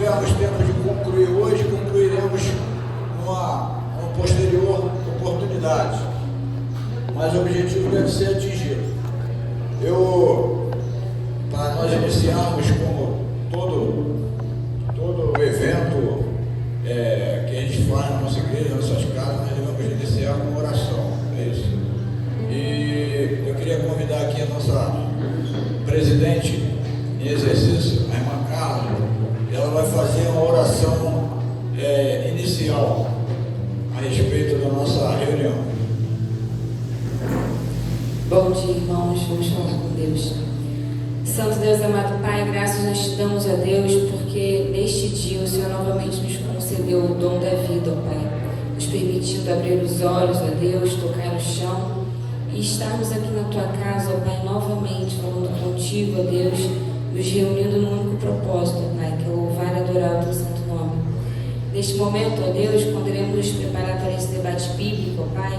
tivermos tempo de concluir hoje, concluiremos numa posterior oportunidade. Mas o objetivo deve ser atingido. Para nós iniciarmos como todo evento que a gente faz na nossa igreja, nas nossas casas, nós devemos iniciar com oração. É isso. E eu queria convidar aqui a nossa presidente em exercício, a irmã Carla. Ela vai fazer uma oração inicial a respeito da nossa reunião. Bom dia, irmãos. Vamos falar com Deus. Santo Deus, amado Pai, graças nós te damos a Deus, porque neste dia o Senhor novamente nos concedeu o dom da vida, ó Pai, nos permitindo abrir os olhos, ó Deus, tocar no chão e estarmos aqui na Tua casa, ó Pai, novamente falando contigo, ó Deus, nos reunindo num único propósito, ó Pai, que é louvar e adorar o Teu santo nome. Neste momento, ó Deus, quando iremos nos preparar para esse debate bíblico, ó Pai,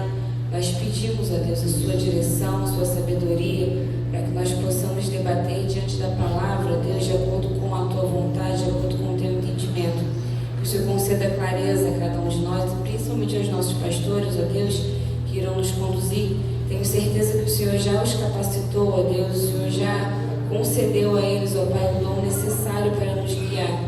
nós pedimos, ó Deus, a Sua direção, a Sua sabedoria, para que nós possamos debater diante da palavra, ó Deus, de acordo com a Tua vontade, de acordo com o Teu entendimento. Que o Senhor conceda clareza a cada um de nós, e principalmente aos nossos pastores, ó Deus, que irão nos conduzir. Tenho certeza que o Senhor já os capacitou, ó Deus, o Senhor já concedeu a eles, ó Pai, o dom necessário para nos guiar.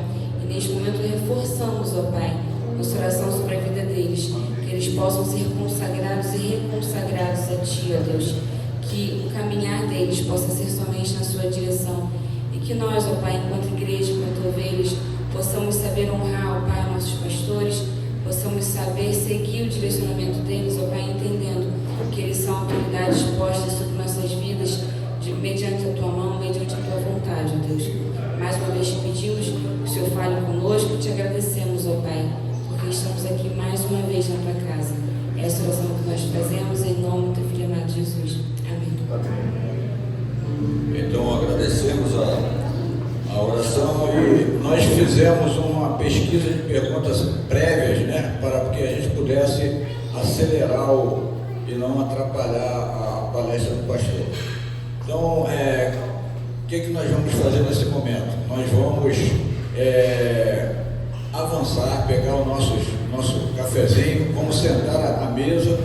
E neste momento reforçamos, ó Pai, nossa oração sobre a vida deles, que eles possam ser consagrados e reconsagrados a Ti, ó Deus, que o caminhar deles possa ser somente na Sua direção, e que nós, ó Pai, enquanto igreja, enquanto ovelhas, possamos saber honrar, ó Pai, nossos pastores, possamos saber seguir o direcionamento deles, ó Pai, entendendo que eles são autoridades postas sobre nossas vidas, mediante a Tua mão, mediante a Tua vontade, ó Deus. Mais uma vez te pedimos que o Senhor fale conosco e te agradecemos, ó Pai, porque estamos aqui mais uma vez na Tua casa. Essa é a oração que nós fazemos em nome do Teu Filho amado Jesus. Amém. Então agradecemos a oração e nós fizemos uma pesquisa de perguntas prévias, né, para que a gente pudesse acelerar e não atrapalhar a palestra do pastor. Então, o que nós vamos fazer nesse momento? Nós vamos avançar, pegar o nosso cafezinho, vamos sentar à mesa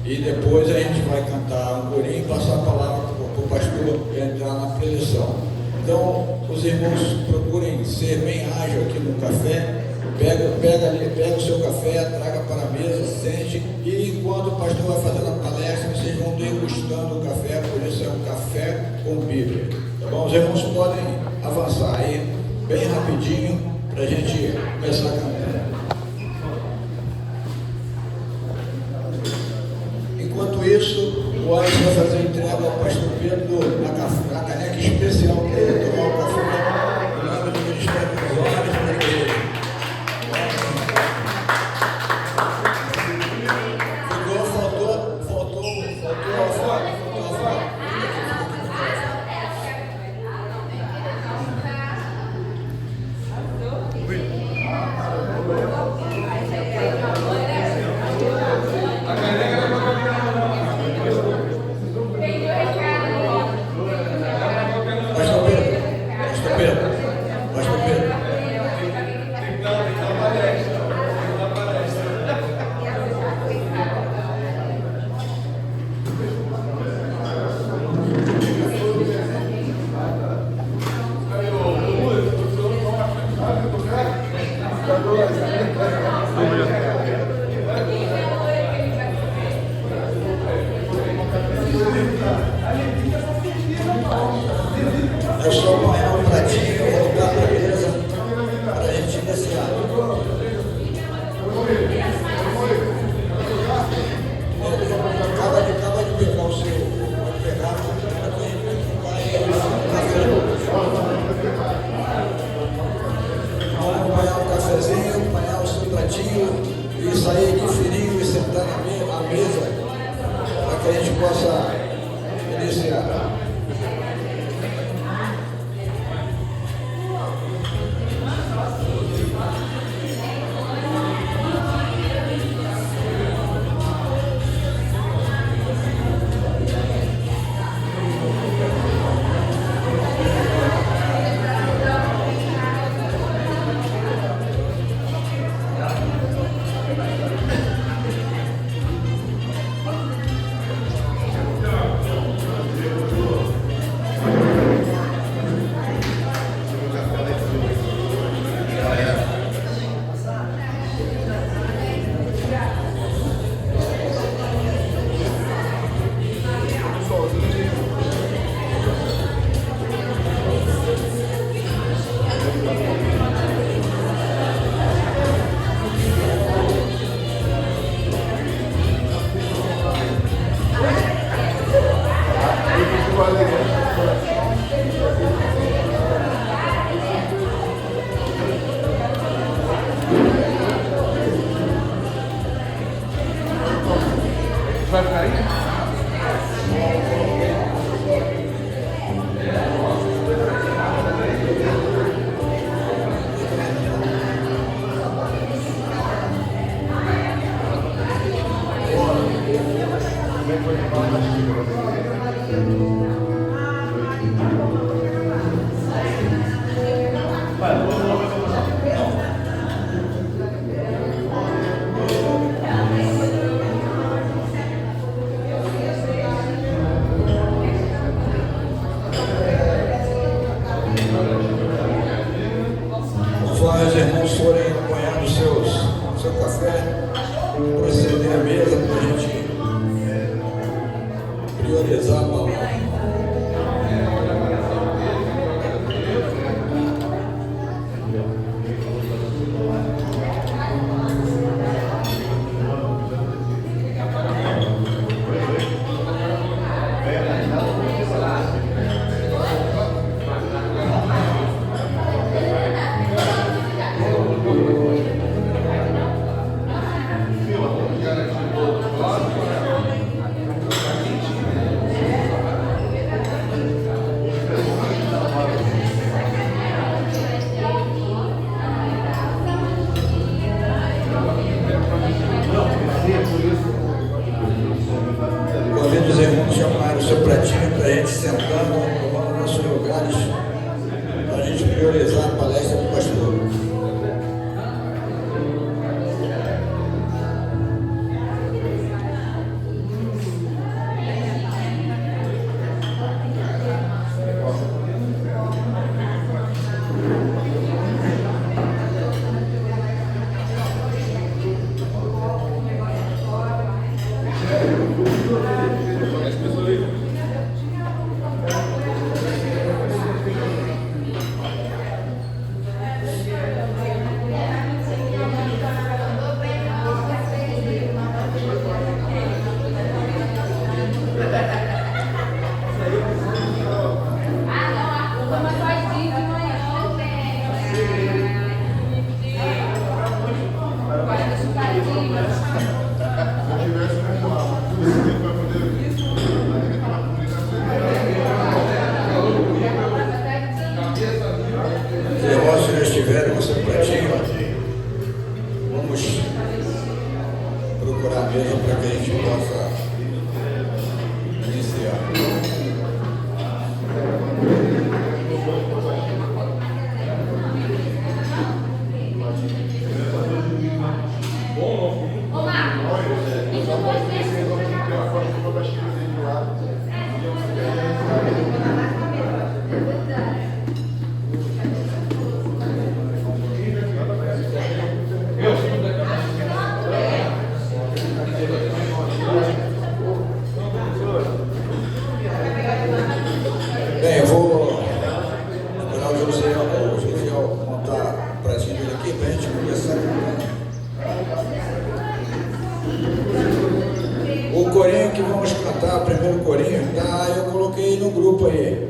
e depois a gente vai cantar um corinho e passar a palavra para o pastor entrar na preleção. Então, os irmãos procurem ser bem ágil aqui no café, pega o seu café, traga para a mesa, sente, e enquanto o pastor vai fazendo a palestra, vocês vão degustando o café, por isso é um café com Bíblia. Tá bom? Os irmãos podem avançar aí bem rapidinho para a gente começar a cantar. Enquanto isso, o Alisson vai fazer a entrega ao pastor Pedro na caneca especial para ele tomar o café no nome do Ministério dos Olhos da igreja. Faltou a foto. Eu sou o maior pratinho, eu vou dar para a mesa para a gente iniciar. Acaba de pegar o seu, pode pegar, para que a gente vai acompanhar o cafezinho, acompanhar o seu pratinho e sair de fininho e sentar na mesa para que a gente possa iniciar. Vai ficar aí? Conforme os irmãos forem acompanhando seu café, proceder à mesa para a gente priorizar a palavra. Convido os irmãos a chamarem o seu pratinho para a gente sentando, tomando nossos lugares, para a gente priorizar a palestra do pastor. Os irmãos que já estiverem com seu pratinho, vamos procurar a mesa para que a gente possa iniciar. Ô, Marcos, e depois desse... Bem, eu vou esperar o José montar o pratinho dele aqui para a gente começar a cantar. O corinho que vamos cantar, o primeiro corinho, tá, eu coloquei no grupo aí.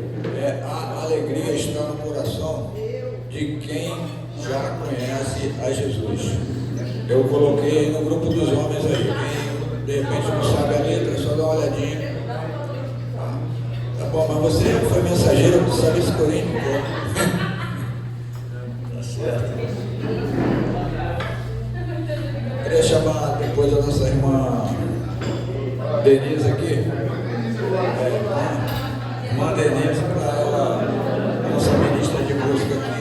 A alegria está no coração de quem já conhece a Jesus. Eu coloquei no grupo dos homens aí. Quem de repente não sabe a letra, é só dá uma olhadinha. Tá bom, mas você foi mensageiro, não sabe esse corinho? Tá certo. Queria chamar depois a nossa irmã Denise aqui. Irmã Denise, para ela, nossa ministra de música aqui.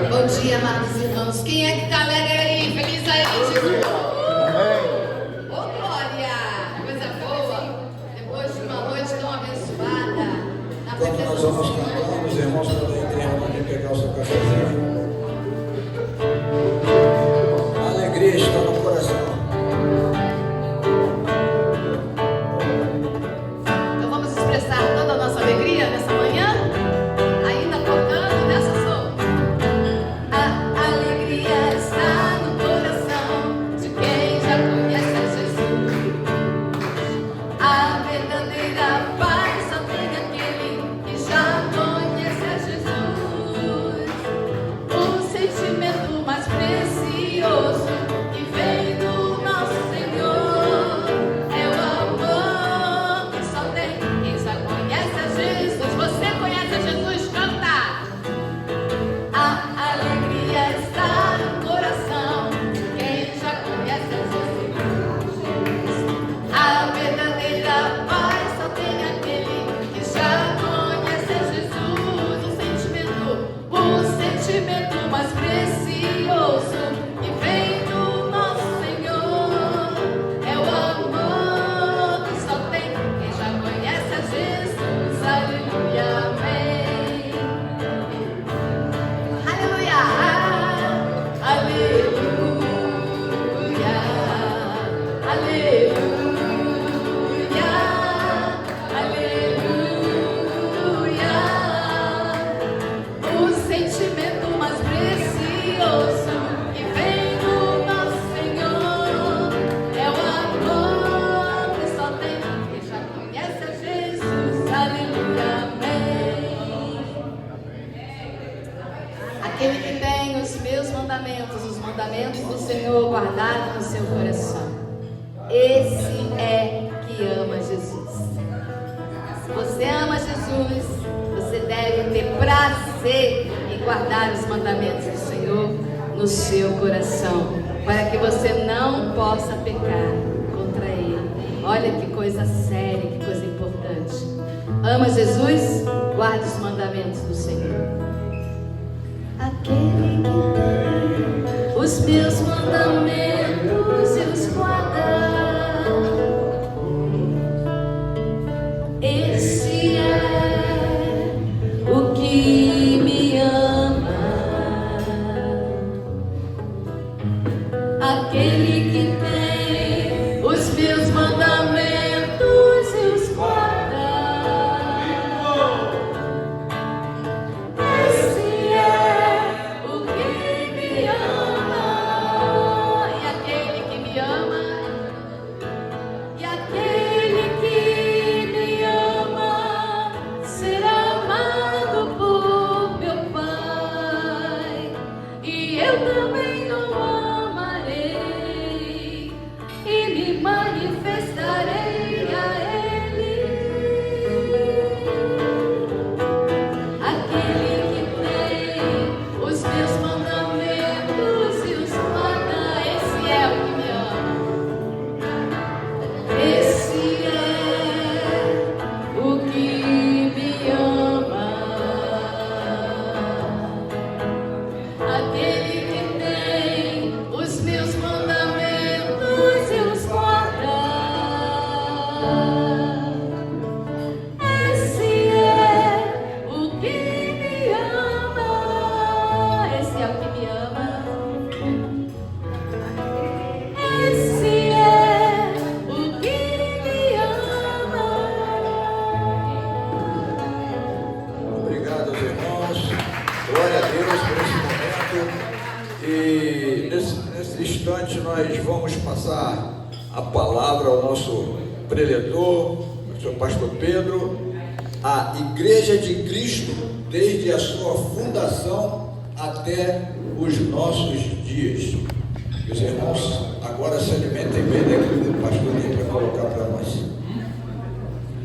Bom dia, amados irmãos. Quem é que está alegre aí? Feliz aí, Jesus. Ô, glória! Coisa boa. Depois de uma noite tão abençoada. Na Quando nós vamos presença do Senhor. cantando, os irmãos podem terminar de pegar o seu cafezinho. A alegria está no coração. Então vamos expressar toda a nossa alegria nessa manhã? Ainda tocando nessa som. A alegria está no coração de quem já conhece a Jesus. A verdadeira paz só tem aquele que já conhece a Jesus. O sentimento mais precioso que vem do nosso Senhor é o amor que só tem quem já conhece a Jesus. Você conhece a Jesus? Canta! A alegria está no coração de quem já conhece a Jesus. A verdadeira paz só tem aquele que já conhece a Jesus. O sentimento mais precioso que vem do nosso Senhor é o amor que só tem quem já conhece a Jesus. Aleluia, amém. Aleluia, aleluia, aleluia, aleluia. O sentimento mais precioso que vem do nosso Senhor é o amor que só tem quem já conhece a Jesus. Aleluia, amém. Aquele que tem os meus mandamentos, os mandamentos do Senhor guardados no seu coração. Esse é que ama Jesus. Se você ama Jesus, você deve ter prazer em guardar os mandamentos do Senhor no seu coração, para que você não possa pecar contra Ele. Olha que coisa séria, que coisa importante. Ama Jesus? Guarde os mandamentos do Senhor. Aquele que tem os meus mandamentos e os guarda, esse é o que me ama. Aquele que tem os meus mandamentos e os guarda, esse é o que me ama. E aquele que me ama, e aquele que me ama será amado por meu Pai. E eu também o amarei e me manifestarei a Ele. Aquele que tem os meus mandamentos e os guarda, esse é o que me ama. Esse é o que me ama. Aquele que tem os meus mandamentos e os guarda, esse é o que me ama. Esse é o que me ama. Esse é o que me ama. Obrigado, irmãos. Glória a Deus por esse momento. E nesse instante nós vamos passar a palavra ao nosso preletor, o senhor pastor Pedro. A Igreja de Cristo, desde a sua fundação até os nossos dias. E os irmãos agora se alimentem bem daquilo que o pastor tem para colocar para nós.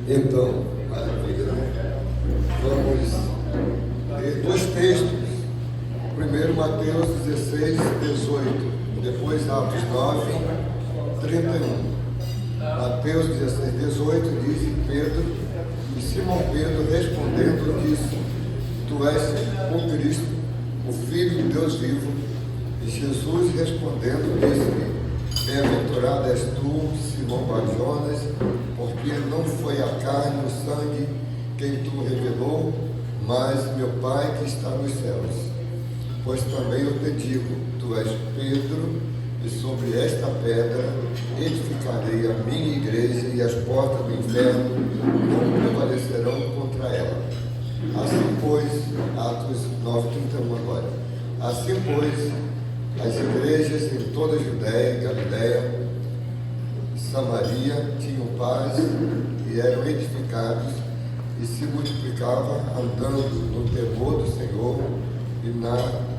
Então, maravilha, vamos ler dois textos. Primeiro, Mateus 16, 18. Depois, Atos 9, 31. Mateus 16, 18 diz: Pedro, e Simão Pedro respondendo disse: tu és o Cristo, o Filho de Deus vivo. E Jesus respondendo disse-lhe: bem-aventurado és tu, Simão Barjonas, porque não foi a carne e o sangue quem tu revelou, mas meu Pai que está nos céus. Pois também eu te digo, tu és Pedro, e sobre esta pedra edificarei a minha igreja, e as portas do inferno não prevalecerão contra ela. Assim, pois, Atos 9:31 agora. Assim, pois, as igrejas em toda a Judéia, Galiléia, Samaria tinham paz e eram edificados e se multiplicavam, andando no temor do Senhor e na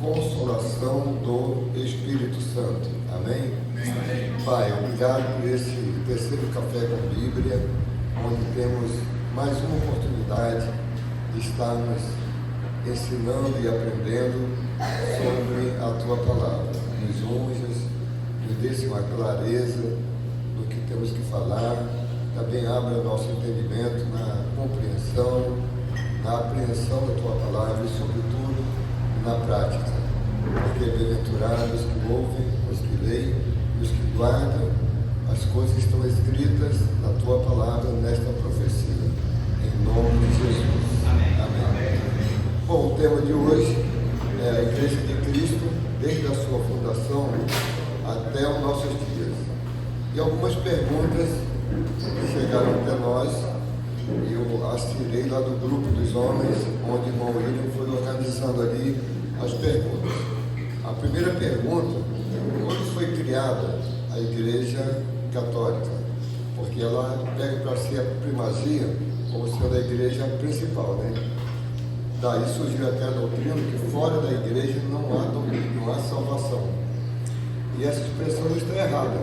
consolação do Espírito Santo. Amém? Amém. Pai, obrigado por esse terceiro Café com Bíblia, onde temos mais uma oportunidade de estarmos ensinando e aprendendo sobre a Tua Palavra. Nos unjas, nos dê uma clareza no que temos que falar, também abra nosso entendimento na compreensão, na apreensão da Tua Palavra e, sobretudo, na prática. Porque bem-aventurados que ouvem, os que leem, os que guardam as coisas que estão escritas na Tua Palavra nesta profecia. Em nome de Jesus. Amém. Amém. Bom, o tema de hoje é a Igreja de Cristo, desde a sua fundação até os nossos dias. E algumas perguntas chegaram até nós. Eu as tirei lá do grupo dos homens, onde o irmão William foi organizando ali as perguntas. A primeira pergunta: quando foi criada a Igreja Católica? Porque ela pega para si a primazia como sendo a igreja principal, né? Daí surgiu até a doutrina que fora da igreja não há domínio, não há salvação. E essa expressão está errada.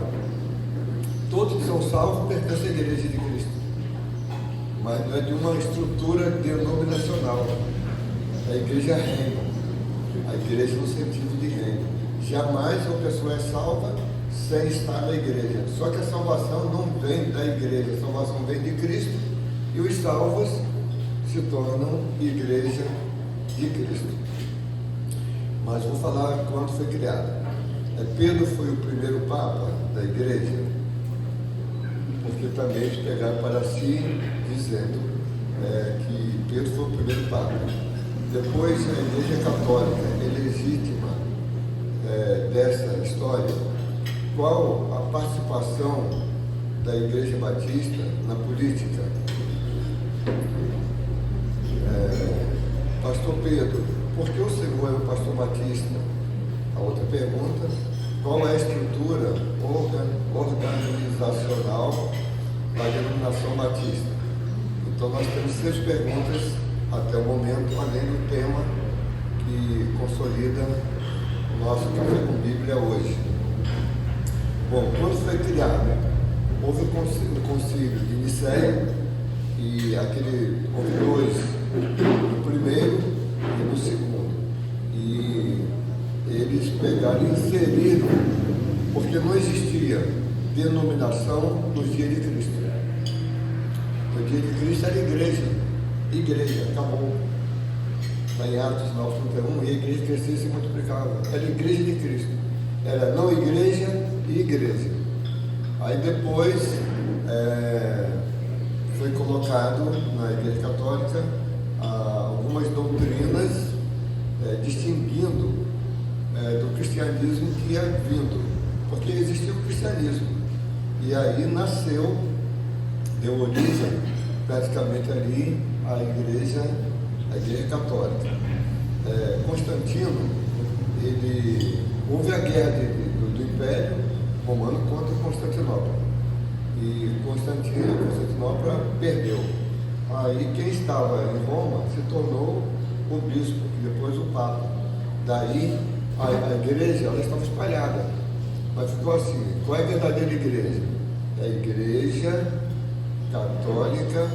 Todos que são salvos pertencem à Igreja de Cristo, mas não é de uma estrutura denominacional. A igreja é reino, a igreja no sentido de reino. Jamais uma pessoa é salva sem estar na igreja. Só que a salvação não vem da igreja, a salvação vem de Cristo, e os salvos se tornam igreja de Cristo. Mas vou falar quando foi criada. Pedro foi o primeiro Papa da igreja, porque também eles pegaram para si, dizendo que Pedro foi o primeiro Papa. Depois, a Igreja Católica é legítima dessa história. Qual a participação da Igreja Batista na política? Pastor Pedro, por que o Senhor é o pastor batista? A outra pergunta: qual é a estrutura organizacional da denominação batista? Então nós temos 6 perguntas até o momento, além do tema que consolida o nosso Café com Bíblia hoje. Bom, quando foi criado, houve o concílio de Nicéia, e houve 2, no primeiro e no segundo. E eles pegaram e inseriram, porque não existia denominação no dia de Cristo. No dia de Cristo era igreja, acabou. Está em Atos 9:31, e a igreja crescia e se multiplicava. Era igreja de Cristo. Era não igreja e igreja. Aí depois foi colocado na Igreja Católica algumas doutrinas distinguindo do cristianismo que ia vindo, porque existia o cristianismo, e aí deu origem praticamente ali a Igreja Católica. Constantino, houve a guerra do Império Romano contra Constantinopla, e Constantinopla perdeu. Aí quem estava em Roma se tornou o bispo, e depois o Papa. Daí a igreja ela estava espalhada, mas ficou assim: qual é a verdadeira igreja? É a Igreja Católica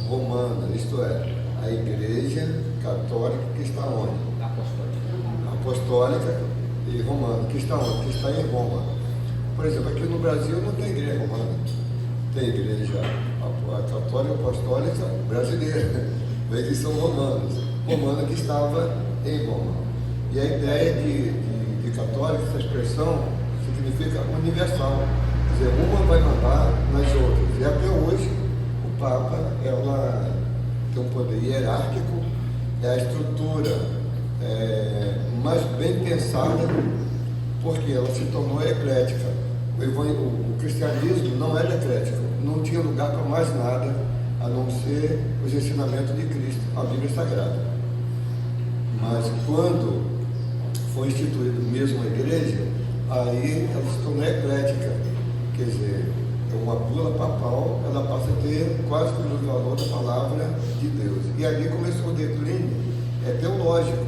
Romana, isto é, a Igreja Católica que está onde? Apostólica e Romana, que está onde? Que está em Roma. Por exemplo, aqui no Brasil não tem igreja romana, tem igreja católica apostólica brasileira, mas eles são romanos. romana que estava em Roma. E a ideia de católico, essa expressão, significa universal. Quer dizer, uma vai mandar nas outras. E até hoje, o Papa, ela tem um poder hierárquico, é a estrutura mais bem pensada, porque ela se tornou eclética. O cristianismo não era eclético, não tinha lugar para mais nada a não ser os ensinamentos de Cristo, a Bíblia Sagrada. Mas quando foi instituída mesmo a igreja, aí ela se tornou eclética, quer dizer, uma bula papal, ela passa a ter quase que o valor da palavra de Deus. E ali começou o declínio teológico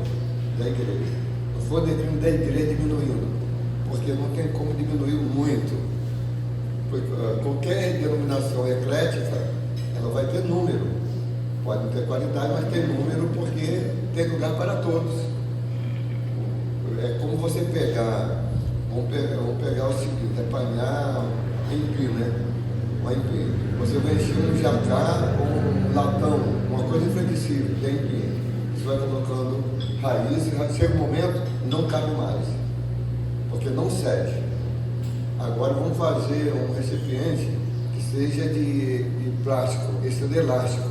da igreja. Não foi o declínio da igreja diminuindo, porque não tem como diminuir muito. Qualquer denominação eclética, ela vai ter número. Pode não ter qualidade, mas tem número porque tem lugar para todos. É como você pegar, vamos pegar o seguinte, apanhar um empim, né? Um empim. Você vai encher um jacá ou um latão, uma coisa inflexível, tem empim. Você vai colocando raízes, chega um momento, não cabe mais, porque não cede. Agora vamos fazer um recipiente que seja de plástico, esse é de elástico.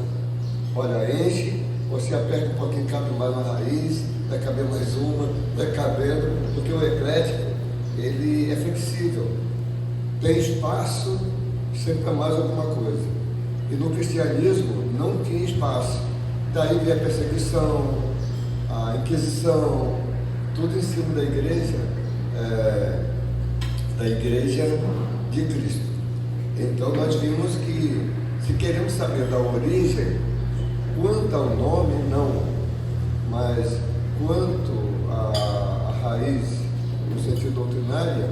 Olha, enche, você aperta um pouquinho, cabe mais uma raiz, vai caber mais uma, vai cabendo, porque o eclético, ele é flexível, tem espaço sempre para mais alguma coisa. E no cristianismo não tinha espaço. Daí veio a perseguição, a Inquisição, tudo em cima da igreja de Cristo. Então nós vimos que, se queremos saber da origem, quanto ao nome, não, mas quanto à raiz, no sentido doutrinário,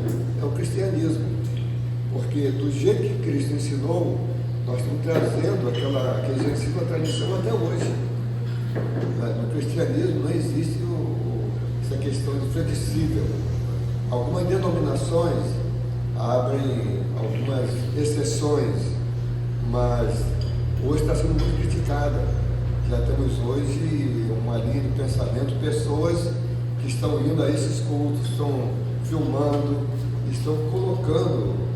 é o cristianismo. Porque do jeito que Cristo ensinou, nós estamos trazendo aquele ensino, a tradição até hoje. No cristianismo não existe essa questão de flexível. Algumas denominações abrem algumas exceções, mas hoje está sendo muito criticada. Já temos hoje uma linha de pensamento, pessoas que estão indo a esses cultos, estão filmando, estão colocando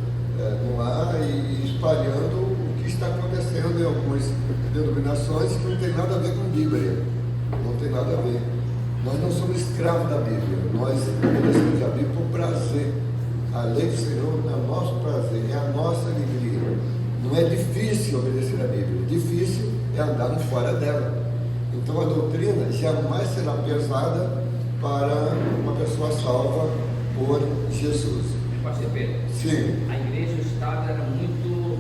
no ar e espalhando o que está acontecendo em algumas denominações que não tem nada a ver com a Bíblia. Não tem nada a ver. Nós não somos escravos da Bíblia, nós obedecemos a Bíblia por prazer. A lei do Senhor é o nosso prazer, é a nossa alegria. Não é difícil obedecer a Bíblia, difícil é andar fora dela. Então a doutrina jamais será pesada para uma pessoa salva por Jesus. Pastor Pedro, Sim. a igreja e o Estado era muito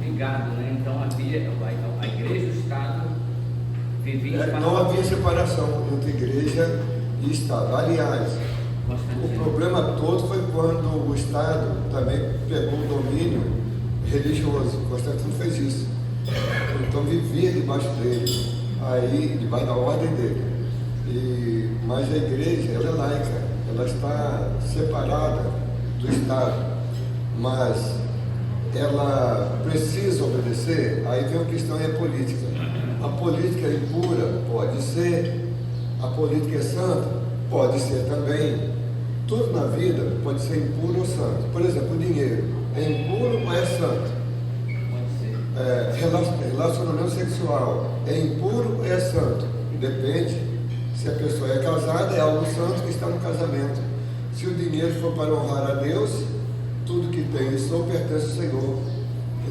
ligado, né? Então havia a igreja e o Estado viviam Não havia separação entre igreja e Estado. Aliás, o problema todo foi quando o Estado também pegou o domínio religioso. Constantino fez isso. Então vivia debaixo dele, aí debaixo da ordem dele. Mas a igreja, ela é laica, ela está separada do Estado, mas ela precisa obedecer. Aí vem a questão e a política. A política é impura? Pode ser. A política é santa? Pode ser também. Tudo na vida pode ser impuro ou santo. Por exemplo, o dinheiro é impuro ou é santo? Pode ser. Relacionamento sexual é impuro ou é santo? Depende. Se a pessoa é casada, é algo santo que está no casamento. Se o dinheiro for para honrar a Deus, tudo que tem isso pertence ao Senhor.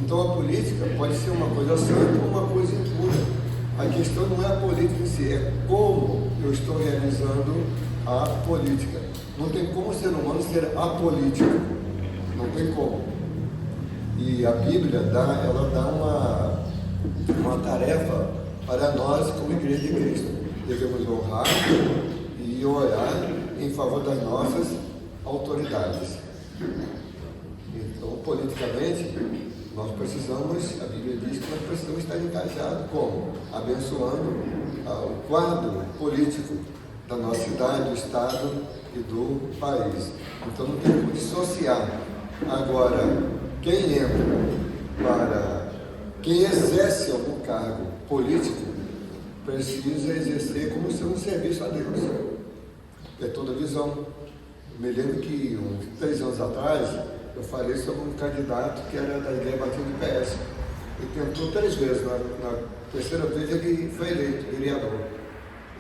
Então a política pode ser uma coisa santa ou uma coisa impura. A questão não é a política em si, é como eu estou realizando a política. Não tem como o ser humano ser apolítico. Não tem como. E a Bíblia dá uma tarefa para nós como igreja de Cristo. Devemos honrar e orar em favor das nossas autoridades. Então, politicamente, nós precisamos, a Bíblia diz que nós precisamos estar engajados como? Abençoando o quadro político da nossa cidade, do Estado e do país. Então não tem como dissociar. Agora, quem exerce algum cargo político, precisa exercer como sendo um serviço a Deus. É toda a visão. Eu me lembro que uns 3 anos atrás eu falei sobre um candidato que era da Igreja Batista do PS. Ele tentou 3 vezes, na terceira vez ele foi eleito, vereador.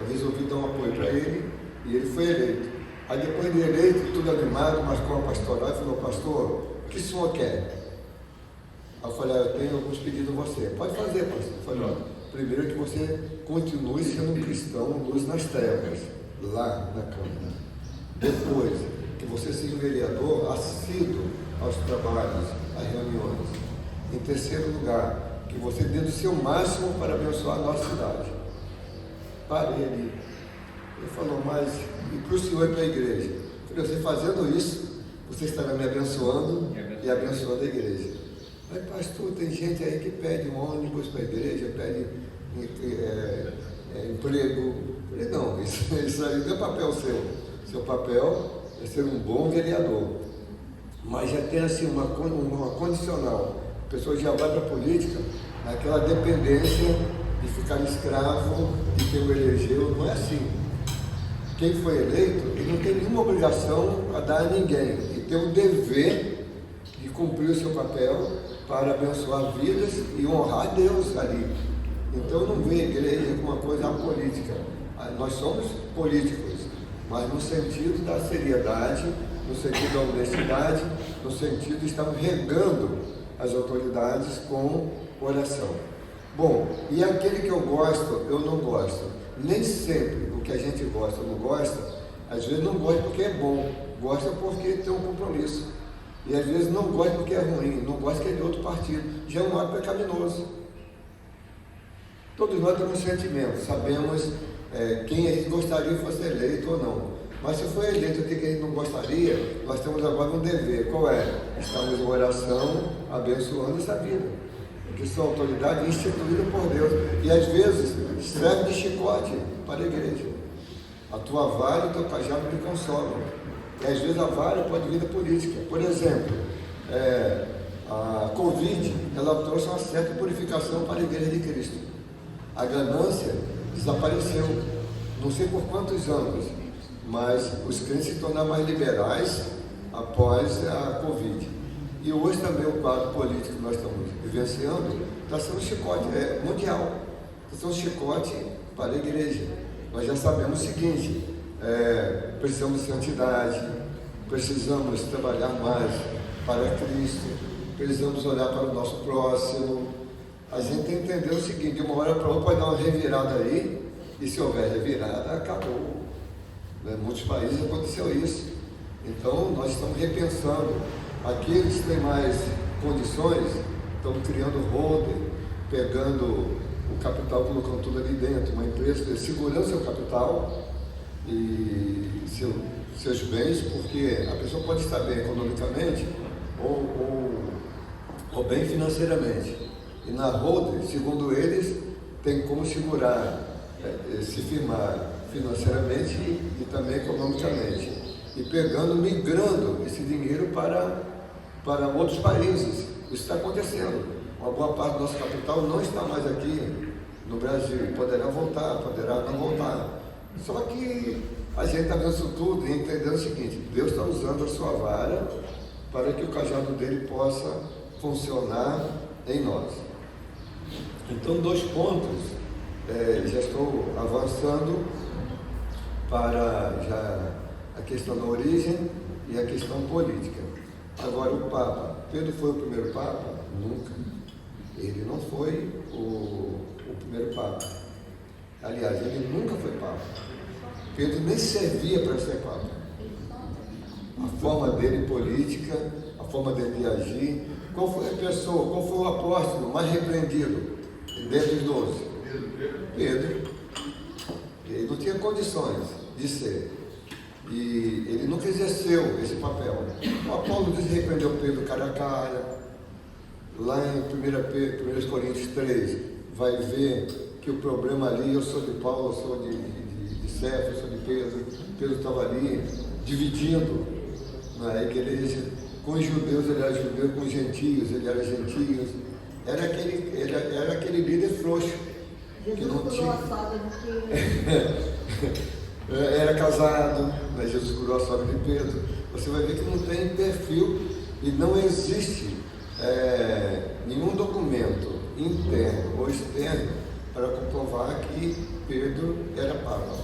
Eu resolvi dar um apoio para ele e ele foi eleito. Aí depois de eleito, tudo animado, marcou uma pastoral e falou: pastor, o que o senhor quer? Aí eu falei: eu tenho alguns pedidos a você. Pode fazer, pastor. Eu falei: primeiro que você continue sendo um cristão, luz nas trevas, lá na Câmara. Depois, que você seja um vereador assíduo aos trabalhos, às reuniões. Em terceiro lugar, que você dê do seu máximo para abençoar a nossa cidade. Parei ali. Ele falou: mas e para o senhor e para a igreja? Eu falei: você fazendo isso, você estará me abençoando e abençoando a igreja. Mas pastor, tem gente aí que pede um ônibus para a igreja, pede emprego. Eu falei: não, isso aí não é papel seu. Seu papel é ser um bom vereador. Mas já tem assim uma condicional. A pessoa já vai para a política, naquela dependência de ficar escravo de quem o elegeu. Não é assim. Quem foi eleito, ele não tem nenhuma obrigação a dar a ninguém. Ele tem o dever de cumprir o seu papel para abençoar vidas e honrar Deus ali. Então eu não vejo a igreja como uma coisa apolítica. Nós somos políticos, mas no sentido da seriedade, no sentido da honestidade, no sentido de estarmos regando as autoridades com oração. Bom, e aquele que eu gosto, eu não gosto. Nem sempre o que a gente gosta ou não gosta, às vezes não gosta porque é bom, gosta porque tem um compromisso. E às vezes não gosta porque é ruim, não gosta porque é de outro partido. Já é um ato pecaminoso. Todos nós temos sentimentos, sabemos quem a gente gostaria que fosse eleito ou não. Mas se for eleito aqui que a gente não gostaria, nós temos agora um dever. Qual é? Estamos em oração, abençoando essa vida. Porque são autoridades instituídas por Deus. E às vezes serve de chicote para a igreja. A tua vara e o teu cajado me consolam. E às vezes a vara pode vir da política. Por exemplo, a Covid, ela trouxe uma certa purificação para a igreja de Cristo. A ganância desapareceu. Não sei por quantos anos, mas os crentes se tornaram mais liberais após a Covid. E hoje também o quadro político que nós estamos vivenciando está sendo um chicote mundial. Está sendo um chicote para a igreja. Nós já sabemos o seguinte: precisamos de santidade, precisamos trabalhar mais para Cristo, precisamos olhar para o nosso próximo. A gente tem que entender o seguinte: de uma hora para outra pode dar uma revirada aí, e se houver revirada, acabou. Em muitos países aconteceu isso. Então nós estamos repensando. Aqueles que têm mais condições estão criando holder, pegando o capital, colocando tudo ali dentro, uma empresa segurando seu capital e seus bens, porque a pessoa pode estar bem economicamente ou bem financeiramente. E na holder, segundo eles, tem como segurar, se firmar financeiramente e também economicamente. E migrando esse dinheiro para outros países. Isso está acontecendo. Uma boa parte do nosso capital não está mais aqui no Brasil. Poderá voltar, poderá não voltar. Só que a gente está vendo isso tudo e entendendo o seguinte: Deus está usando a sua vara para que o cajado dele possa funcionar em nós. Então, 2 pontos, já estou avançando para a questão da origem e a questão política. Agora, o Papa, Pedro foi o primeiro Papa? Nunca. Ele não foi o primeiro Papa. Aliás, ele nunca foi Papa. Pedro nem servia para ser Papa. A forma dele política, a forma dele de agir. Qual foi a pessoa, qual foi o apóstolo mais repreendido dentre os 12? Pedro. Ele não tinha condições de ser. E ele nunca exerceu esse papel. O Apolo repreendeu Pedro cara a cara. Lá em 1 Coríntios 3, vai ver que o problema ali: eu sou de Paulo, eu sou de Cefas, eu sou de Pedro. Pedro estava ali dividindo na igreja. Com os judeus ele era judeu, com os gentios ele era gentio. Era aquele líder frouxo. que não Jesus curou a sogra de Pedro. era casado, né? Jesus curou a sogra de Pedro. Você vai ver que não tem perfil e não existe nenhum documento interno ou externo para comprovar que Pedro era papa.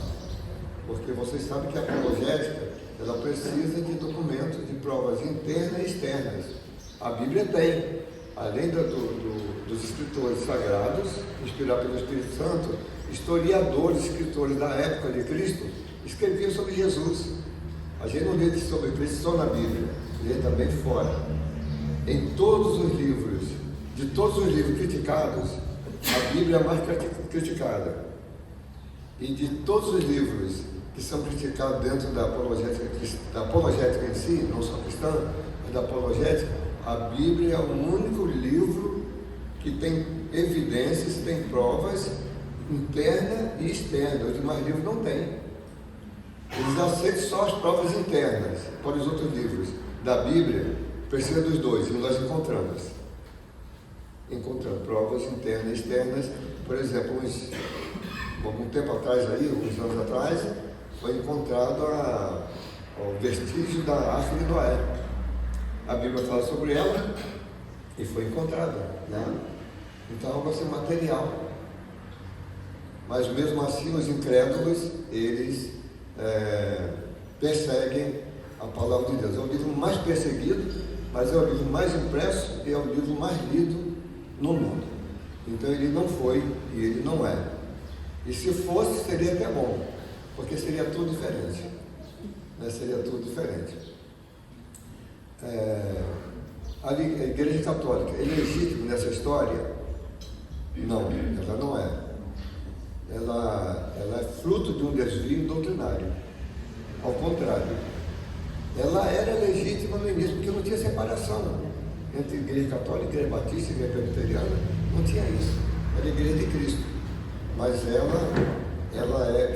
Porque vocês sabem que a apologética ela precisa de documentos, de provas internas e externas. A Bíblia tem, além dos escritores sagrados, inspirados pelo Espírito Santo, historiadores, escritores da época de Cristo, escreviam sobre Jesus. A gente não lê sobre Cristo só na Bíblia, lê também fora. Em todos os livros, de todos os livros criticados, a Bíblia é a mais criticada. E de todos os livros que são criticados dentro da apologética em si, não só cristã, mas da apologética, a Bíblia é o único livro que tem evidências, tem provas interna e externa. Os demais livros não têm. Eles aceitam só as provas internas. Para os outros livros da Bíblia, precisa dos dois, e nós encontramos provas internas e externas. Por exemplo, algum tempo atrás, uns anos atrás, foi encontrado o vestígio da Arca de Noé. A Bíblia fala sobre ela e foi encontrada, né? Então é algo assim material. Mas mesmo assim os incrédulos, eles perseguem a palavra de Deus. É o livro mais perseguido, mas é o livro mais impresso e é o livro mais lido no mundo. Então ele não foi e ele não é. E se fosse, seria até bom, porque seria tudo diferente, né? Seria tudo diferente. A Igreja Católica é legítima nessa história? Não, ela não é. Ela é fruto de um desvio doutrinário. Ao contrário, ela era legítima no início, porque não tinha separação entre Igreja Católica, Igreja Batista e Igreja Presbiteriana. Não tinha isso. Era a Igreja de Cristo. Mas ela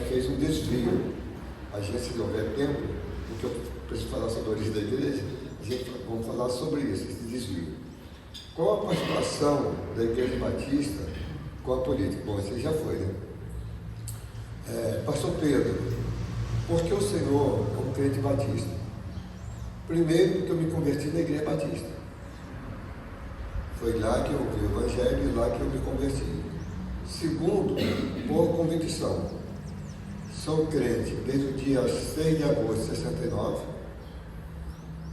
fez um desvio. A gente, se houver tempo, porque eu preciso falar sobre a origem da igreja, vamos falar sobre isso, esse desvio. Qual a participação da Igreja Batista com a política? Bom, isso já foi, né? Pastor Pedro, por que o senhor é um crente batista? Primeiro, porque eu me converti na Igreja Batista. Foi lá que eu ouvi o Evangelho e lá que eu me converti. Segundo, por convicção. Sou crente desde o dia 6 de agosto de 69.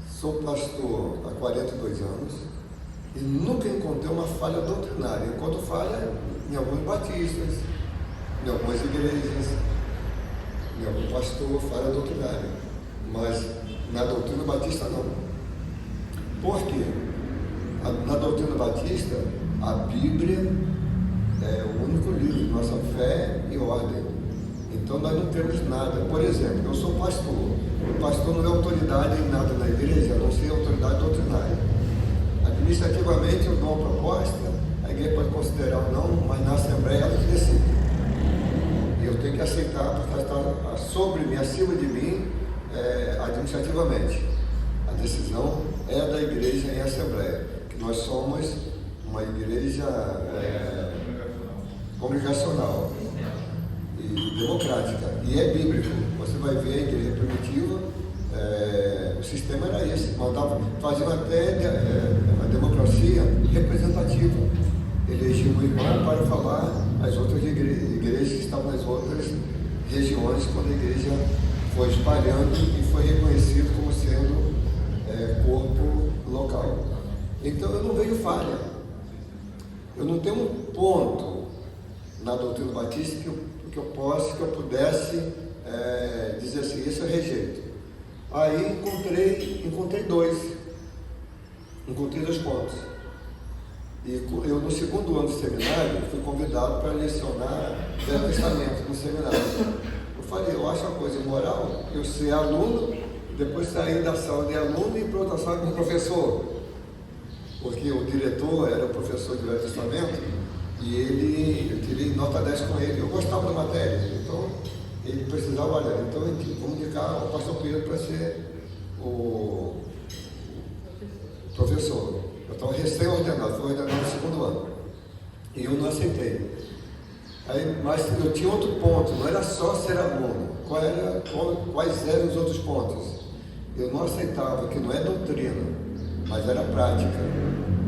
Sou pastor há 42 anos e nunca encontrei uma falha doutrinária. Encontro falha em alguns batistas, em algumas igrejas, em algum pastor, falha doutrinária. Mas na doutrina batista não. Por quê? Na doutrina batista, a Bíblia é o único livro de nossa fé e ordem. Então nós não temos nada. Por exemplo, eu sou pastor. O pastor não é autoridade em nada na igreja, a não ser autoridade doutrinária. Administrativamente eu dou uma proposta, a igreja pode considerar ou não, mas na Assembleia ela que decide. E eu tenho que aceitar, porque ela está sobre mim, acima de mim, administrativamente. A decisão é da igreja em Assembleia, que nós somos uma igreja congregacional e democrática, e é bíblico. Você vai ver a igreja primitiva, o sistema era esse, faziam até a democracia representativa, elegiam um irmão para falar as outras igrejas que estavam nas outras regiões, quando a igreja foi espalhando e foi reconhecido como sendo corpo local. Então eu não vejo falha, eu não tenho um ponto na doutrina batista que eu pudesse dizer assim, isso eu rejeito. Aí encontrei dois pontos. E eu, no segundo ano do seminário, fui convidado para lecionar Velho Testamento no seminário. Eu falei, eu acho uma coisa imoral eu ser aluno, depois sair da sala de aluno e ir para outra sala como professor. Porque o diretor era o professor de Velho Testamento e eu tirei nota 10 com ele. Eu gostava da matéria, então ele precisava, então vamos indicar o pastor Pedro para ser o professor. Eu estava recém-ordenado, fui ordenado no segundo ano. E eu não aceitei. Mas eu tinha outro ponto, não era só ser aluno. Quais eram os outros pontos? Eu não aceitava que não é doutrina, mas era prática.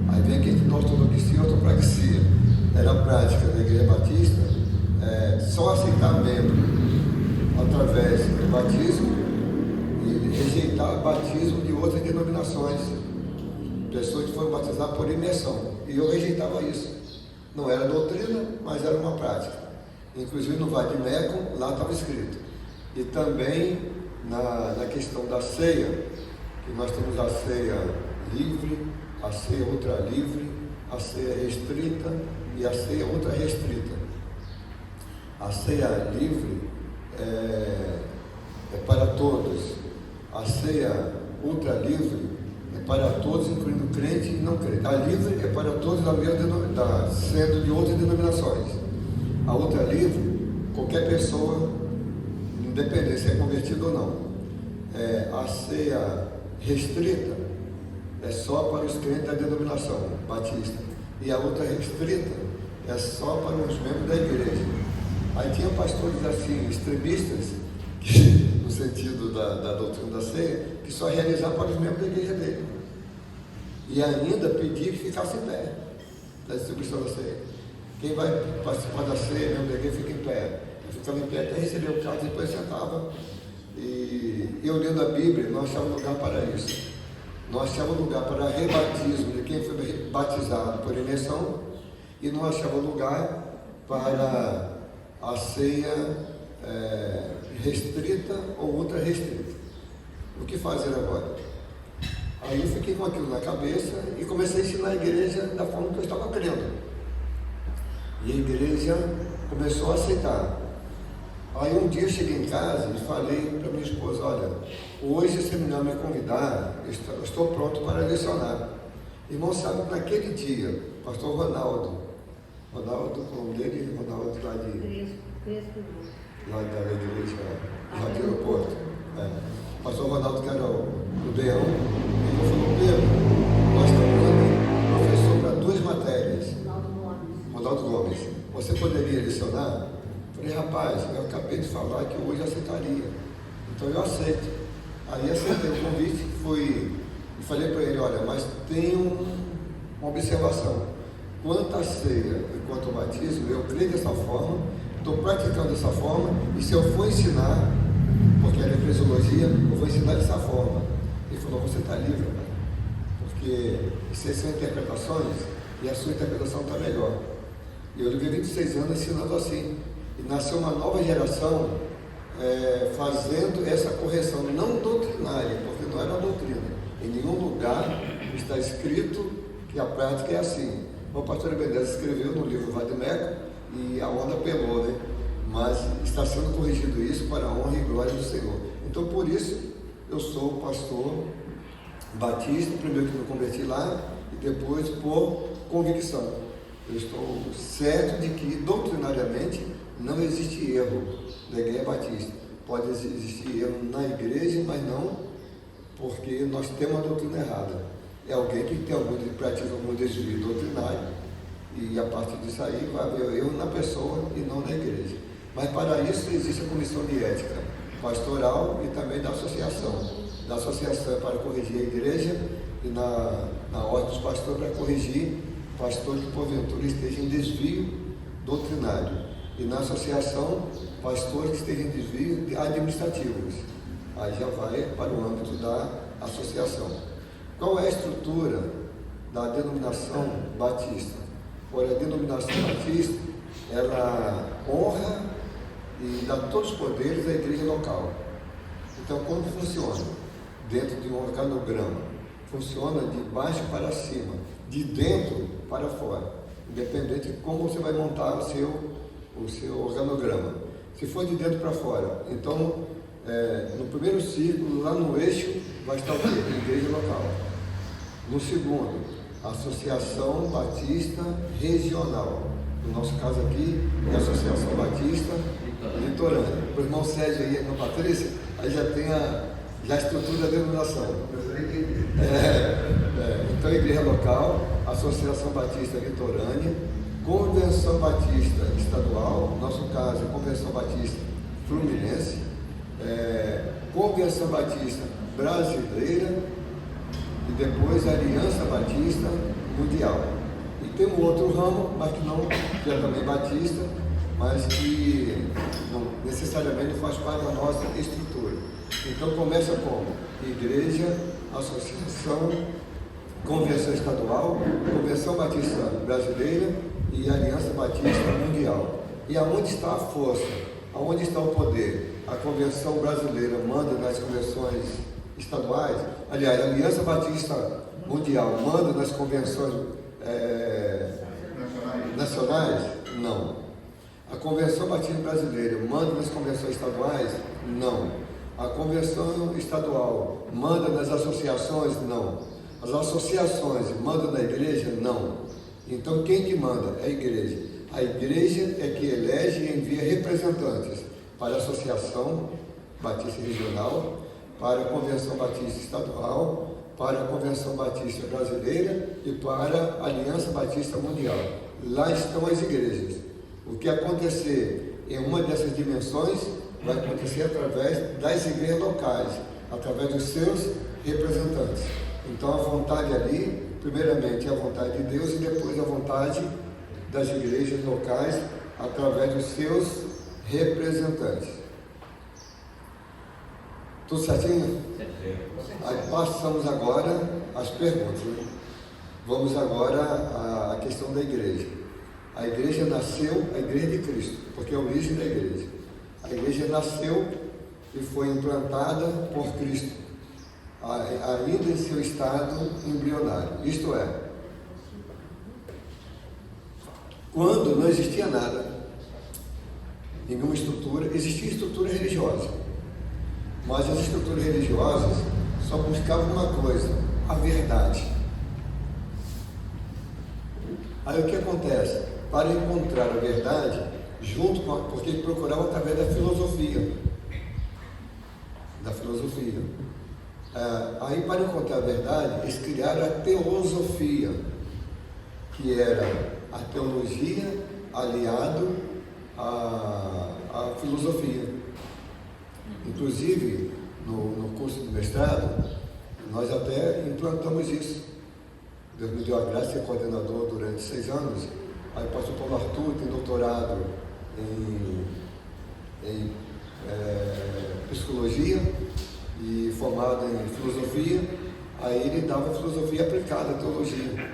Aí vem aqui de ortodoxia e ortopraxia. Era a prática da Igreja Batista, só aceitar membro através do batismo e rejeitar o batismo de outras denominações. Pessoas que foram batizadas por imersão. E eu rejeitava isso. Não era doutrina, mas era uma prática. Inclusive no Vadimeco, lá estava escrito. E também na questão da ceia, que nós temos a ceia livre, a ceia ultra livre, a ceia restrita e a ceia ultra restrita. A ceia livre é para todos. A ceia ultra livre é para todos, incluindo crente e não crente. A livre é para todos, sendo de outras denominações. A outra livre, qualquer pessoa, independente se é convertido ou não. A ceia restrita é só para os crentes da denominação batista. E a outra restrita é só para os membros da igreja. Aí tinha pastores assim, extremistas, no sentido da doutrina da ceia, que só realizavam para os membros da igreja dele. E ainda pedia que ficasse em pé da distribuição da ceia. Quem vai participar da ceia, membro da igreja, fica em pé. Eu ficava em pé até receber o prato, depois sentava. E eu lendo a Bíblia, não achava lugar para isso. Não achava lugar para rebatismo de quem foi batizado por imersão, e não achava lugar para a ceia restrita ou ultra restrita. O que fazer agora? Aí eu fiquei com aquilo na cabeça e comecei a ensinar a igreja da forma que eu estava crendo. E a igreja começou a aceitar. Aí um dia eu cheguei em casa e falei para minha esposa: olha, hoje se não me convidar, eu estou pronto para lecionar. Irmão, sabe que naquele dia, pastor Ronaldo, o nome dele, Ronaldo lá da igreja, lá do aeroporto, pastor Ronaldo, que era o Leão, ele falou: Pedro, nós estamos dando professor para 2 matérias. Ronaldo Gomes, você poderia lecionar? Falei: rapaz, eu acabei de falar que hoje aceitaria, então eu aceito. Aí aceitei o convite, fui e falei para ele: olha, mas tem uma observação. Quanto à ceia e quanto ao batismo, eu creio dessa forma, estou praticando dessa forma, e se eu for ensinar, porque era eclesiologia, eu vou ensinar dessa forma. Ele falou: você está livre, pai, porque essas são interpretações e a sua interpretação está melhor. E eu levei 26 anos ensinando assim. E nasceu uma nova geração fazendo essa correção, não doutrinária, porque não era uma doutrina. Em nenhum lugar está escrito que a prática é assim. O pastor Ebenezer escreveu no livro Vadimeco e a onda pelou, né? Mas está sendo corrigido isso para a honra e glória do Senhor. Então, por isso, eu sou pastor batista, primeiro que me converti lá, e depois por convicção. Eu estou certo de que, doutrinariamente, não existe erro da Igreja Batista. Pode existir erro na igreja, mas não porque nós temos uma doutrina errada. É alguém que pratica algum desvio doutrinário, e a partir disso aí vai haver erro na pessoa e não na igreja. Mas para isso existe a comissão de ética pastoral e também da associação. Da associação é para corrigir a igreja, e na ordem dos pastores para corrigir pastores que porventura estejam em desvio doutrinário. E na associação, pastores que estejam em desvio administrativos. Aí já vai para o âmbito da associação. Qual é a estrutura da denominação batista? Olha, a denominação batista, ela honra e dá todos os poderes à igreja local. Então, como funciona? Dentro de um organograma. Funciona de baixo para cima, de dentro para fora, independente de como você vai montar o seu organograma. Se for de dentro para fora, então, no primeiro círculo, lá no eixo, vai estar o quê? Igreja local. No segundo, Associação Batista Regional. No nosso caso aqui, é a Associação Batista Litorânea. O irmão Sérgio aí, a irmã Patrícia, aí já tem a estrutura da denominação. Então, Igreja Local, Associação Batista Litorânea, Convenção Batista estadual, no nosso caso, Convenção Batista Fluminense, Convenção Batista Brasileira e depois Aliança Batista Mundial. E tem um outro ramo, mas que não, que é também batista, mas que não necessariamente faz parte da nossa estrutura. Então começa como igreja, associação, convenção estadual, Convenção Batista Brasileira e Aliança Batista Mundial. E aonde está a força? Aonde está o poder? A Convenção Brasileira manda nas convenções estaduais, aliás, a Aliança Batista Mundial manda nas convenções nacionais? Não. A Convenção Batista Brasileira manda nas convenções estaduais? Não. A Convenção Estadual manda nas associações? Não. As associações mandam na igreja? Não. Então quem que manda? É a igreja. A igreja é que elege e envia representantes para a Associação Batista Regional, para a Convenção Batista Estadual, para a Convenção Batista Brasileira e para a Aliança Batista Mundial. Lá estão as igrejas. O que acontecer em uma dessas dimensões vai acontecer através das igrejas locais, através dos seus representantes. Então a vontade ali, primeiramente é a vontade de Deus e depois a vontade das igrejas locais, através dos seus representantes. Tudo certinho? Aí passamos agora às perguntas. Né? Vamos agora à questão da igreja. A igreja nasceu, a igreja de Cristo, porque é a origem da igreja. A igreja nasceu e foi implantada por Cristo, ainda em seu estado embrionário. Isto é, quando não existia nada, nenhuma estrutura, existia estrutura religiosa, mas as estruturas religiosas só buscavam uma coisa, a verdade. Aí o que acontece? Para encontrar a verdade, porque eles procuravam através da filosofia. Aí para encontrar a verdade, eles criaram a teosofia, que era a teologia aliado à filosofia. Inclusive, no curso de mestrado, nós até implantamos isso. Deus me deu a graça de ser coordenador durante 6 anos. Aí o pastor Paulo Arthur tem doutorado em psicologia e formado em filosofia. Aí ele dava filosofia aplicada à teologia.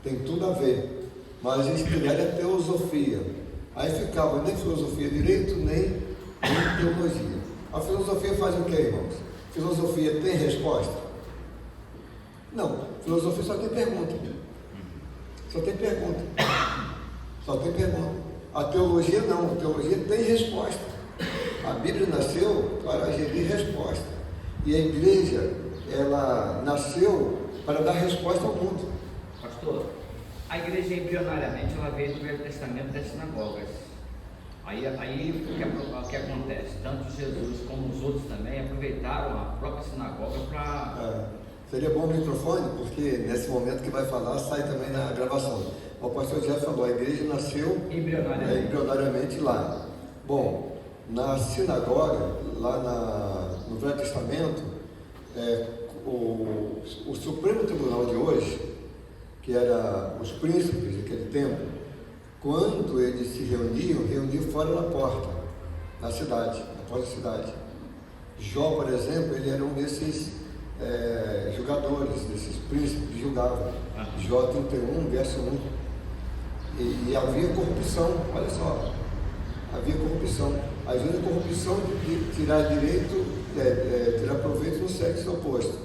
Tem tudo a ver. Mas eles criaram a teosofia. Aí ficava nem filosofia direito, nem teologia. A filosofia faz o que, irmãos? Filosofia tem resposta? Não. Filosofia só tem pergunta. Só tem pergunta. A teologia não. A teologia tem resposta. A Bíblia nasceu para gerir resposta. E a igreja, ela nasceu para dar resposta ao mundo. Pastor, a igreja embrionariamente ela veio do Velho Testamento das sinagogas. Aí o que acontece? Tanto Jesus como os outros também aproveitaram a própria sinagoga para... Seria bom o microfone, porque nesse momento que vai falar, sai também na gravação. O pastor já falou, a igreja nasceu embrionariamente lá. Bom, na sinagoga, lá no Velho Testamento, o Supremo Tribunal de hoje, que era os príncipes daquele tempo, quando eles se reuniam fora da porta, na cidade, na porta da cidade. Jó, por exemplo, ele era um desses julgadores, desses príncipes que julgavam. Jó 31, verso 1. E havia corrupção, olha só, havia corrupção. Às vezes a corrupção de tirar direito, tirar proveito no sexo oposto.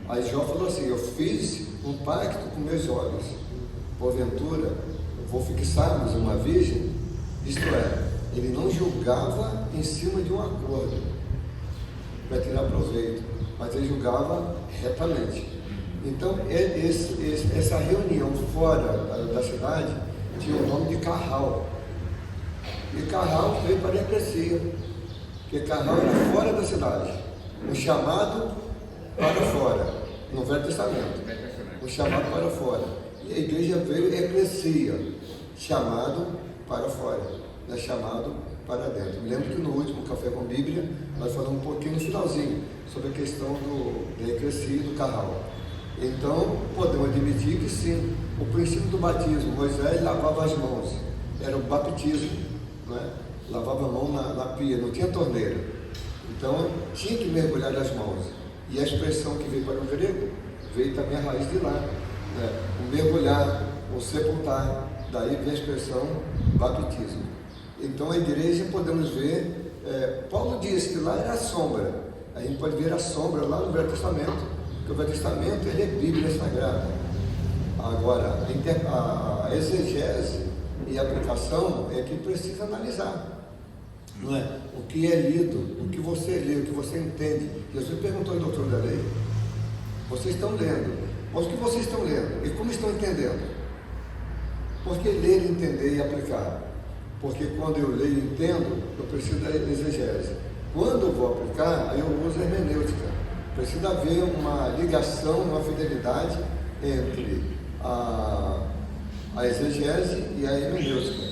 Aí Jó falou assim, eu fiz um pacto com meus olhos, porventura vou fixar-vos uma virgem, isto é, ele não julgava em cima de um acordo para tirar proveito, mas ele julgava retamente. Então essa reunião fora da cidade tinha o nome de Carral, e Carral veio para a eclesia, porque Carral era fora da cidade, um chamado para fora, no Velho Testamento, um chamado para fora. E a igreja veio eclesia, chamado para fora, não é chamado para dentro. Me lembro que no último Café com Bíblia, nós falamos um pouquinho no finalzinho sobre a questão da eclesia e do carral. Então, podemos admitir que sim, o princípio do batismo, Moisés lavava as mãos, era o batismo, né? Lavava a mão na pia, não tinha torneira. Então, tinha que mergulhar as mãos. E a expressão que veio para o grego, veio também a raiz de lá, né? O mergulhar, o sepultar, daí vem a expressão batismo. Então, a igreja, podemos ver, Paulo disse que lá era a sombra. A gente pode ver a sombra lá no Velho Testamento, porque o Velho Testamento ele é Bíblia Sagrada. Agora, a exegese e a aplicação é que precisa analisar, não é? O que é lido, o que você lê, o que você entende. Jesus perguntou ao doutor da lei: vocês estão lendo, mas o que vocês estão lendo e como estão entendendo? Por que ler, entender e aplicar? Porque quando eu leio e entendo, eu preciso da exegese. Quando eu vou aplicar, aí eu uso a hermenêutica. Precisa haver uma ligação, uma fidelidade entre a exegese e a hermenêutica.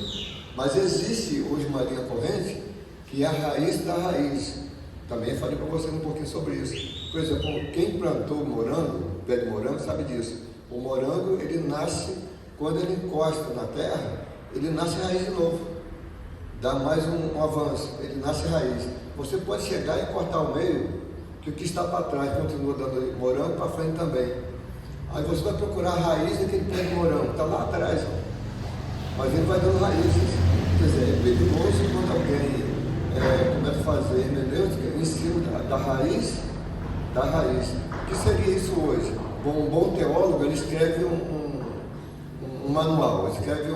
Mas existe hoje uma linha corrente que é a raiz da raiz. Também falei para vocês um pouquinho sobre isso. Por exemplo, quem plantou o morango, pé de morango, sabe disso. O morango, ele nasce, quando ele encosta na terra, ele nasce raiz de novo. Dá mais um avanço, ele nasce raiz. Você pode chegar e cortar o meio, que o que está para trás continua dando morango, para frente também. Aí você vai procurar a raiz daquele pé de morango, está lá atrás, mas ele vai dando raízes. Quer dizer, é perigoso quando alguém começa a fazer hermenêutica em cima da raiz. O que seria isso hoje? Bom, um bom teólogo, ele escreve um manual, ele escreve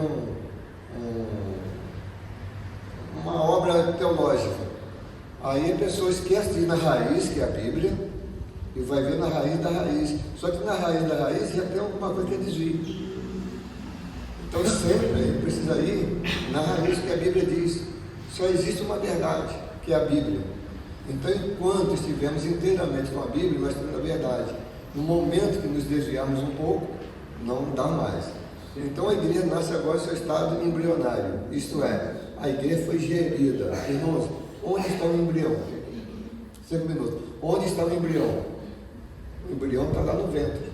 uma obra teológica. Aí a pessoa esquece de ir na raiz, que é a Bíblia, e vai ver na raiz da raiz. Só que na raiz da raiz já tem alguma coisa que é desvio. Então sempre precisa ir na raiz que a Bíblia diz. Só existe uma verdade, que é a Bíblia. Então, enquanto estivermos inteiramente com a Bíblia, nós temos a verdade. No momento que nos desviarmos um pouco, não dá mais. Então a igreja nasce agora em seu estado embrionário. Isto é, a igreja foi gerida. Irmãos, onde está o embrião? 5 minutos. Onde está o embrião? O embrião está lá no ventre.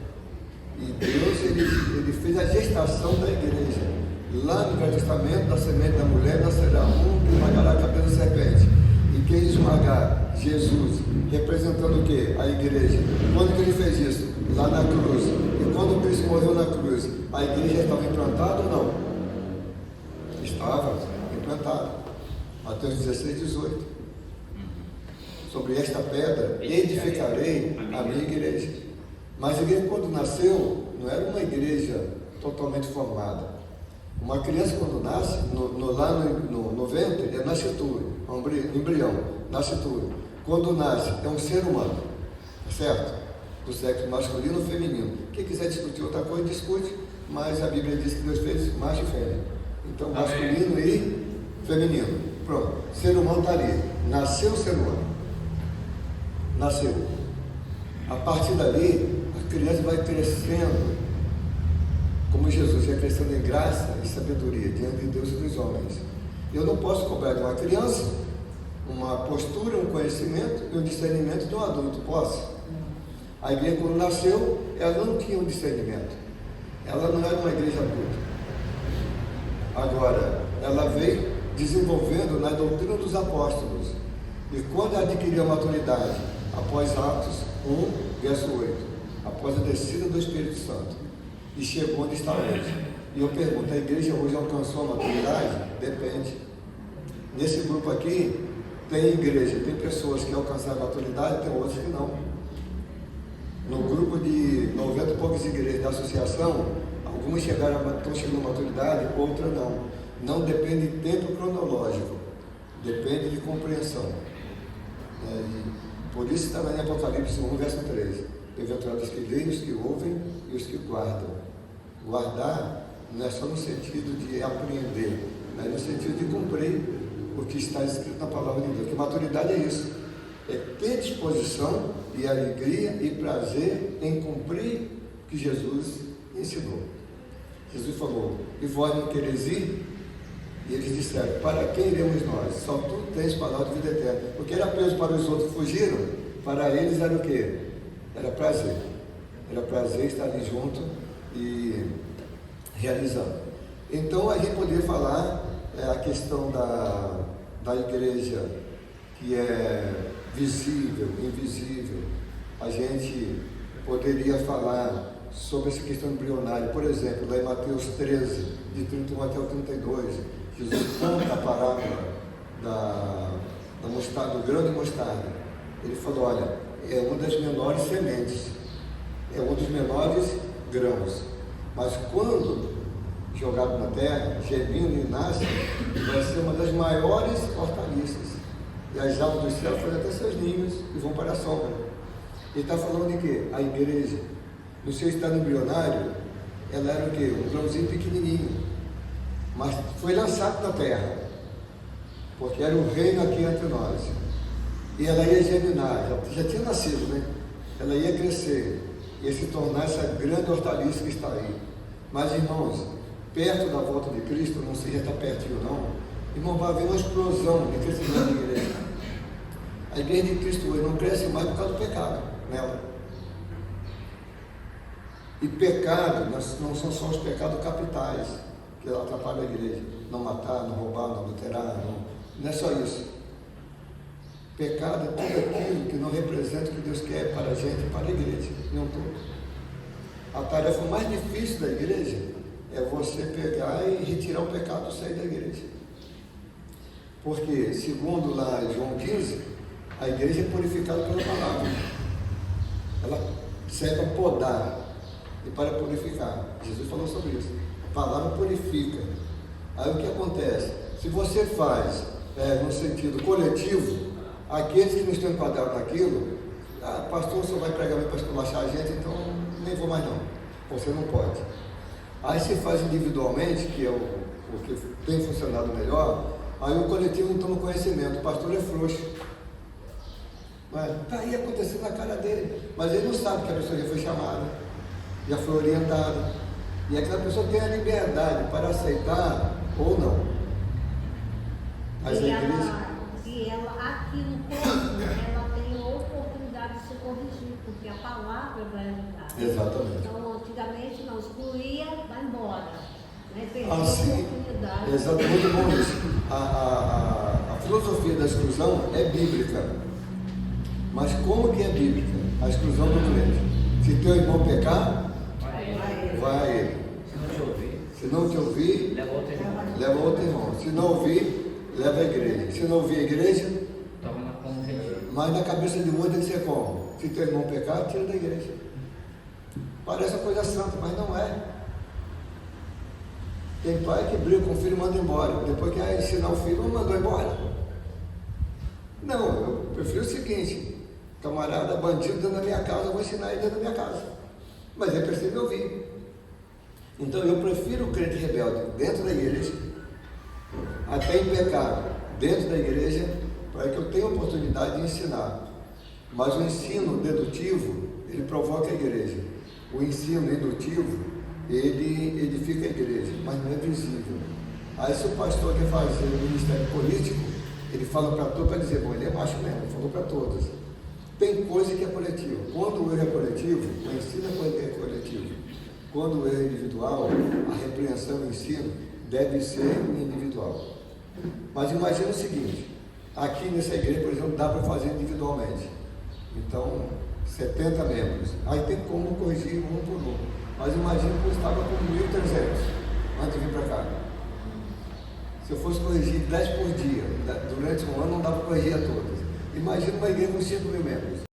E Deus, ele fez a gestação da igreja. Lá no Velho Testamento, da semente da mulher, nascerá um que esmagará a cabeça da serpente. E quem esmagar? Jesus. Representando o quê? A igreja. Quando que ele fez isso? Lá na cruz. E quando Cristo morreu na cruz, a igreja estava implantada ou não? Estava implantada. Mateus 16, 18. Sobre esta pedra edificarei a minha igreja. Mas a igreja, quando nasceu, não era uma igreja totalmente formada. Uma criança, quando nasce, lá no ventre, é nascituro, é um embrião, nascituro. Quando nasce, é um ser humano, certo? Do sexo masculino ou feminino. Quem quiser discutir outra coisa, discute, mas a Bíblia diz que Deus fez macho e fêmea. Então, masculino e feminino. Pronto, ser humano está ali. Nasceu o ser humano. Nasceu. A partir dali, a criança vai crescendo, como Jesus ia crescendo em graça e sabedoria diante de Deus e dos homens. Eu não posso cobrar de uma criança uma postura, um conhecimento e um discernimento de um adulto. Posso? A igreja, quando nasceu, ela não tinha um discernimento. Ela não era uma igreja adulta. Agora, ela veio desenvolvendo na doutrina dos apóstolos. E quando ela adquiriu a maturidade, após Atos 1, verso 8, após a descida do Espírito Santo, e chegou onde está hoje. E eu pergunto, a igreja hoje alcançou a maturidade? Depende. Nesse grupo aqui, tem igreja, tem pessoas que alcançaram a maturidade, tem outras que não. No grupo de 90 e poucas igrejas da associação, algumas estão chegando à maturidade, outras não. Não depende de tempo cronológico, depende de compreensão. Por isso está lá em Apocalipse 1, verso 3. Bem-aventurados que leem, os que ouvem e os que guardam. Guardar não é só no sentido de apreender, mas no sentido de cumprir o que está escrito na palavra de Deus. Porque maturidade é isso, é ter disposição e alegria e prazer em cumprir o que Jesus ensinou. Jesus falou, e vós não quereis ir? E eles disseram: para quem iremos nós? Só tu tens palavra de vida eterna. Porque era preso para os outros, fugiram. Para eles era o quê? Era prazer. Era prazer estar ali junto e realizando. Então a gente poderia falar a questão da igreja, que é visível, invisível. A gente poderia falar sobre essa questão embrionária. Por exemplo, lá em Mateus 13, de 31 até o 32, Jesus conta a parábola da mostarda, do grão de mostarda. Ele falou: olha, é uma das menores sementes, é um dos menores grãos, mas quando jogado na terra, germina e nasce, vai ser uma das maiores hortaliças. E as aves do céu fazem até seus ninhos e vão para a sombra. Ele está falando de quê? A igreja, no seu estado embrionário, ela era o quê? Um grãozinho pequenininho, mas foi lançado na terra, porque era o reino aqui entre nós. E ela ia germinar, já tinha nascido, né? Ela ia crescer, ia se tornar essa grande hortaliça que está aí. Mas, irmãos, perto da volta de Cristo, não sei se está pertinho ou não, irmão, vai haver uma explosão de crescimento da igreja. A igreja de Cristo hoje não cresce mais por causa do pecado nela. E pecado não são só os pecados capitais que atrapalham a igreja. Não matar, não roubar, não adulterar, não é só isso. Pecado é tudo aquilo que não representa o que Deus quer para a gente e para a igreja, não tudo. A tarefa mais difícil da igreja é você pegar e retirar o pecado do seio da igreja. Porque, segundo lá João 15, a igreja é purificada pela palavra. Ela serve para podar e para purificar. Jesus falou sobre isso. A palavra purifica. Aí o que acontece? Se você faz no sentido coletivo, aqueles que não estão enquadrados naquilo, pastor, o senhor vai pregar para esculachar a gente, então nem vou mais não. Você não pode. Aí se faz individualmente, que é o que tem funcionado melhor, aí o coletivo não toma conhecimento, o pastor é frouxo. Está aí acontecendo na cara dele, mas ele não sabe que a pessoa já foi chamada, já foi orientada, e aquela pessoa tem a liberdade para aceitar ou não. Mas a igreja... E ela aqui no corpo, ela tem a oportunidade de se corrigir, porque a palavra vai ajudar. Exatamente. Então, antigamente não excluía, vai embora. Né? Perdeu a Assim, oportunidade. exatamente, muito bom isso. A filosofia da exclusão é bíblica. Mas como que é bíblica? A exclusão do crente. Se teu irmão pecar, vai a ele. Se não te ouvir, leva outro irmão. Se não ouvir, leva a igreja. Se não ouvir a igreja, mas na cabeça de muitos tem que ser como? Se teu irmão pecar, tira da igreja. Parece uma coisa santa, mas não é. Tem pai que briga com o filho e manda embora. Depois que ensinar o filho, não mandou embora. Não, eu prefiro o seguinte: camarada bandido dentro da minha casa, eu vou ensinar ele dentro da minha casa. Mas ele precisa me ouvir. Então eu prefiro o crente rebelde dentro da igreja, até em pecado dentro da igreja, para que eu tenha a oportunidade de ensinar. Mas o ensino dedutivo, ele provoca a igreja. O ensino indutivo, ele edifica a igreja, mas não é visível. Aí se o pastor quer fazer um ministério político, ele fala para todos, para dizer, bom, ele é macho mesmo, ele falou para todos. Tem coisa que é coletiva. Quando o erro é coletivo, o ensino é coletivo. Quando o erro é individual, a repreensão e o ensino deve ser individual. Mas imagina o seguinte, aqui nessa igreja, por exemplo, dá para fazer individualmente. Então, 70 membros. Aí tem como corrigir um por um. Mas imagina que eu estava com 1.300 antes de vir para cá. Se eu fosse corrigir 10 por dia, durante um ano não dá para corrigir a todas. Imagina uma igreja com 5.000 membros.